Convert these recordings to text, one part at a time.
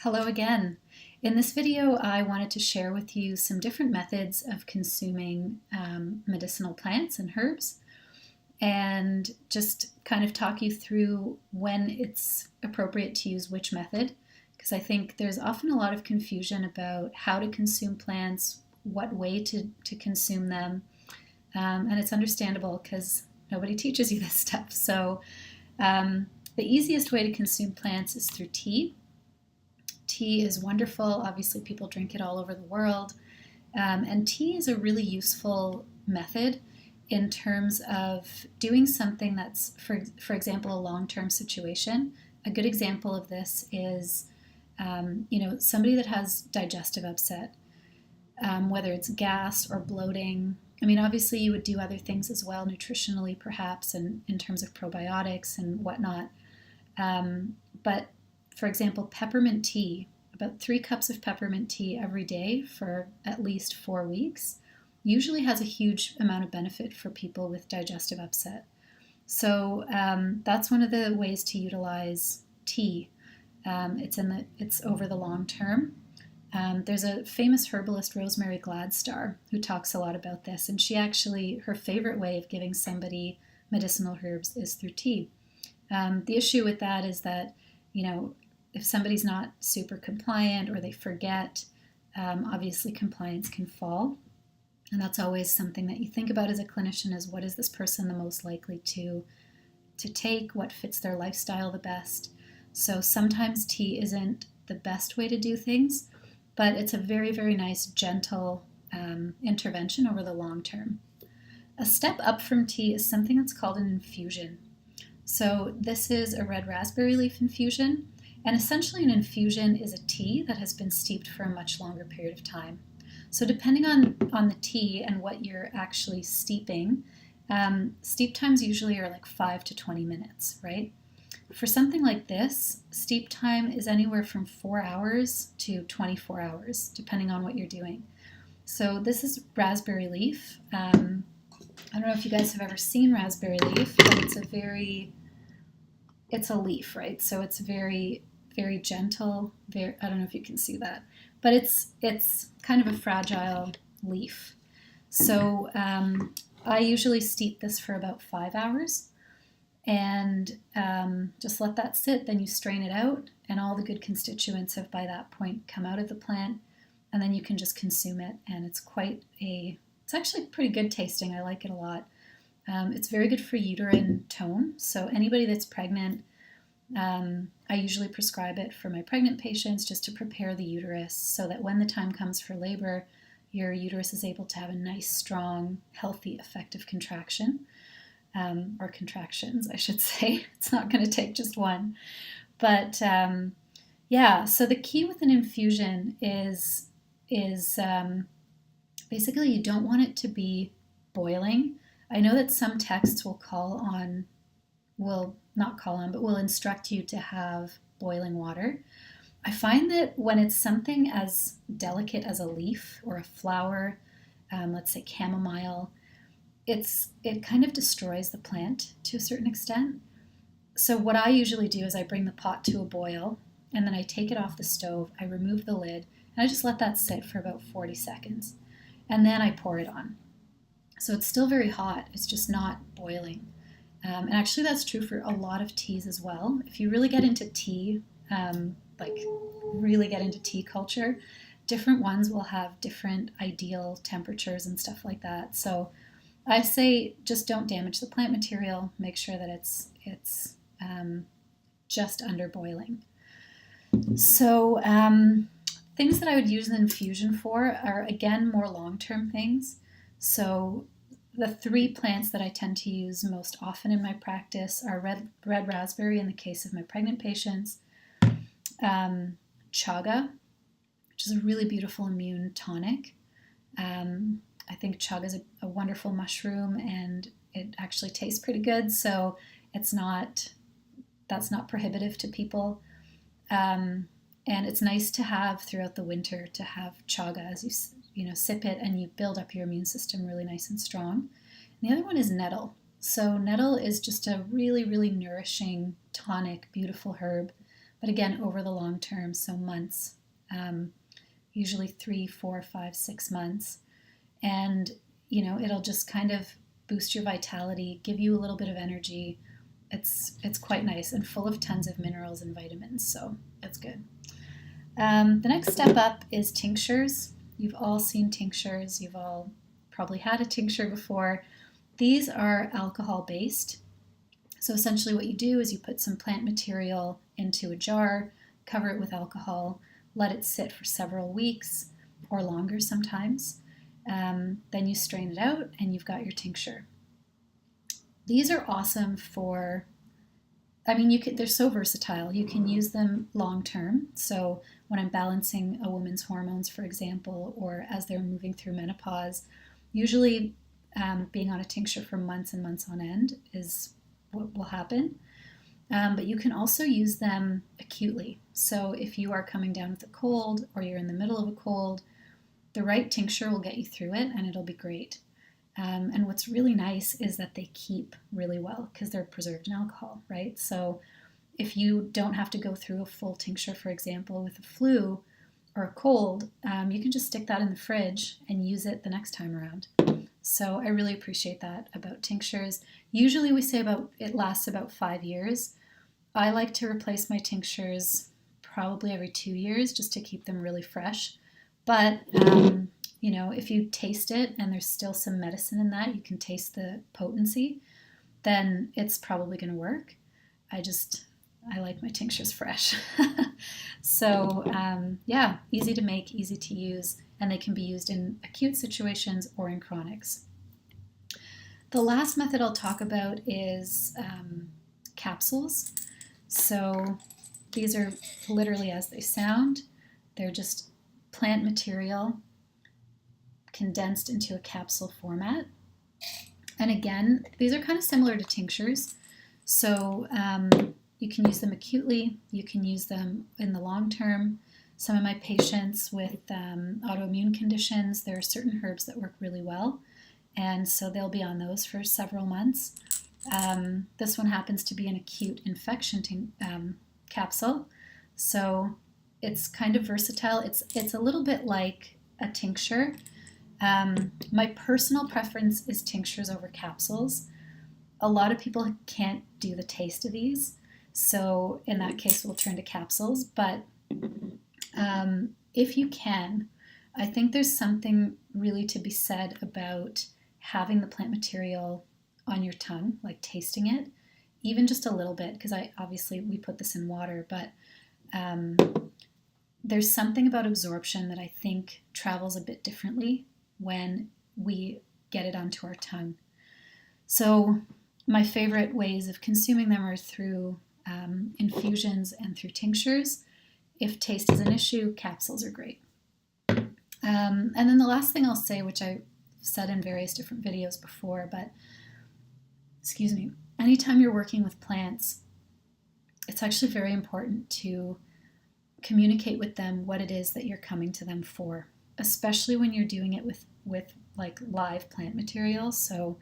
Hello again. In this video, I wanted to share with you some different methods of consuming medicinal plants and herbs, and just kind of talk you through when it's appropriate to use which method, because I think there's often a lot of confusion about how to consume plants, what way to consume them, and it's understandable because nobody teaches you this stuff. So the easiest way to consume plants is through tea. Tea is wonderful. Obviously, people drink it all over the world. And tea is a really useful method in terms of doing something that's, for example, a long-term situation. A good example of this is, somebody that has digestive upset, whether it's gas or bloating. I mean, obviously, you would do other things as well, nutritionally perhaps, and in terms of probiotics and whatnot. But for example, peppermint tea, about 3 cups of peppermint tea every day for at least 4 weeks, usually has a huge amount of benefit for people with digestive upset. So that's one of the ways to utilize tea. It's over the long term. There's a famous herbalist, Rosemary Gladstar, who talks a lot about this, and her favorite way of giving somebody medicinal herbs is through tea. The issue with that is that, if somebody's not super compliant or they forget, obviously compliance can fall. And that's always something that you think about as a clinician, is what is this person the most likely to take, what fits their lifestyle the best. So sometimes tea isn't the best way to do things, but it's a very, very nice, gentle intervention over the long term. A step up from tea is something that's called an infusion. So this is a red raspberry leaf infusion. And essentially an infusion is a tea that has been steeped for a much longer period of time. So depending on the tea and what you're actually steeping, steep times usually are like 5 to 20 minutes, right? For something like this, steep time is anywhere from 4 hours to 24 hours, depending on what you're doing. So this is raspberry leaf. I don't know if you guys have ever seen raspberry leaf, but it's a leaf, right? So it's very gentle. I don't know if you can see that, but it's kind of a fragile leaf. So I usually steep this for about 5 hours and just let that sit. Then you strain it out, and all the good constituents have by that point come out of the plant, and then you can just consume it. And it's actually pretty good tasting. I like it a lot. It's very good for uterine tone. So anybody that's pregnant, I usually prescribe it for my pregnant patients just to prepare the uterus so that when the time comes for labor, your uterus is able to have a nice, strong, healthy, effective contraction, or contractions, I should say. It's not going to take just one. But so the key with an infusion is basically you don't want it to be boiling. I know that some texts will instruct you to have boiling water. I find that when it's something as delicate as a leaf or a flower, let's say chamomile, it kind of destroys the plant to a certain extent. So what I usually do is I bring the pot to a boil, and then I take it off the stove, I remove the lid, and I just let that sit for about 40 seconds. And then I pour it on. So it's still very hot, it's just not boiling. And actually that's true for a lot of teas as well. If you really get into tea, really get into tea culture, different ones will have different ideal temperatures and stuff like that. So I say just don't damage the plant material. Make sure that it's just under boiling. So things that I would use an infusion for are, again, more long-term things. So the 3 plants that I tend to use most often in my practice are red raspberry in the case of my pregnant patients, chaga, which is a really beautiful immune tonic. I think chaga is a wonderful mushroom, and it actually tastes pretty good, so that's not prohibitive to people. And it's nice to have throughout the winter to have chaga as you sip it, and you build up your immune system really nice and strong. And the other one is nettle. So nettle is just a really, really nourishing, tonic, beautiful herb but again, over the long term, so months, usually 3, 4, 5, 6 months. And, it'll just kind of boost your vitality, give you a little bit of energy. It's quite nice and full of tons of minerals and vitamins, so it's good. The next step up is tinctures. You've all seen tinctures. You've all probably had a tincture before. These are alcohol-based. So essentially what you do is you put some plant material into a jar, cover it with alcohol, let it sit for several weeks or longer sometimes. Then you strain it out and you've got your tincture. These are awesome for, they're so versatile. You can use them long term. So when I'm balancing a woman's hormones, for example, or as they're moving through menopause, usually being on a tincture for months and months on end is what will happen. But you can also use them acutely. So if you are coming down with a cold or you're in the middle of a cold, the right tincture will get you through it and it'll be great. And what's really nice is that they keep really well because they're preserved in alcohol, right? So if you don't have to go through a full tincture, for example, with a flu or a cold, you can just stick that in the fridge and use it the next time around. So I really appreciate that about tinctures. Usually we say it lasts about 5 years. I like to replace my tinctures probably every 2 years just to keep them really fresh. But if you taste it and there's still some medicine in that, you can taste the potency, then it's probably going to work. I like my tinctures fresh. So easy to make, easy to use, and they can be used in acute situations or in chronics. The last method I'll talk about is capsules. So these are literally as they sound. They're just plant material condensed into a capsule format. And again, these are kind of similar to tinctures. So you can use them acutely, you can use them in the long term. Some of my patients with autoimmune conditions, there are certain herbs that work really well, and so they'll be on those for several months. This one happens to be an acute infection capsule, so it's kind of versatile. It's a little bit like a tincture. My personal preference is tinctures over capsules. A lot of people can't do the taste of these, so in that case we'll turn to capsules. But if you can, I think there's something really to be said about having the plant material on your tongue, like tasting it, even just a little bit, because we put this in water, but there's something about absorption that I think travels a bit differently when we get it onto our tongue. So my favorite ways of consuming them are through infusions and through tinctures. If taste is an issue, capsules are great. And then the last thing I'll say, which I've said in various different videos before, but anytime you're working with plants, it's actually very important to communicate with them what it is that you're coming to them for, especially when you're doing it with like live plant materials, so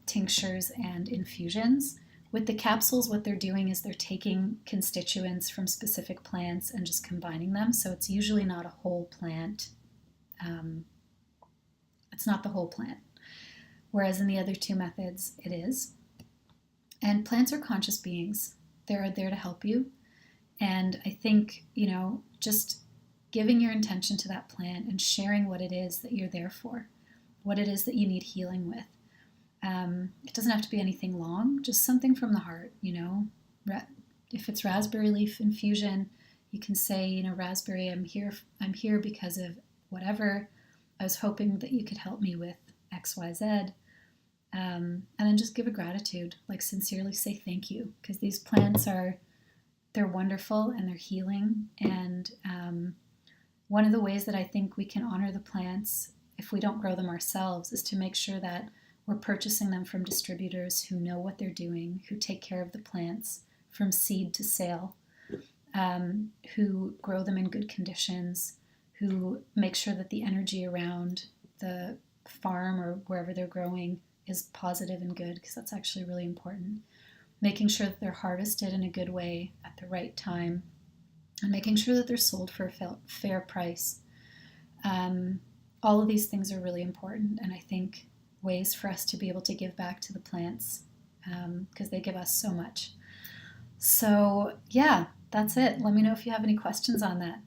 tinctures and infusions. With the capsules, what they're doing is they're taking constituents from specific plants and just combining them, so it's usually not a whole plant. It's not the whole plant, whereas in the other two methods, it is. And plants are conscious beings. They're there to help you. And I think, just giving your intention to that plant and sharing what it is that you're there for, what it is that you need healing with. It doesn't have to be anything long, just something from the heart, If it's raspberry leaf infusion, you can say, raspberry, I'm here because of whatever. I was hoping that you could help me with X, Y, Z. And then just give a gratitude, like sincerely say thank you, because these plants they're wonderful and they're healing. And one of the ways that I think we can honor the plants, if we don't grow them ourselves, is to make sure that we're purchasing them from distributors who know what they're doing, who take care of the plants from seed to sale, who grow them in good conditions, who make sure that the energy around the farm or wherever they're growing is positive and good, because that's actually really important. making sure that they're harvested in a good way at the right time, and making sure that they're sold for a fair price. All of these things are really important, and I think ways for us to be able to give back to the plants, because they give us so much. So yeah, that's it. Let me know if you have any questions on that.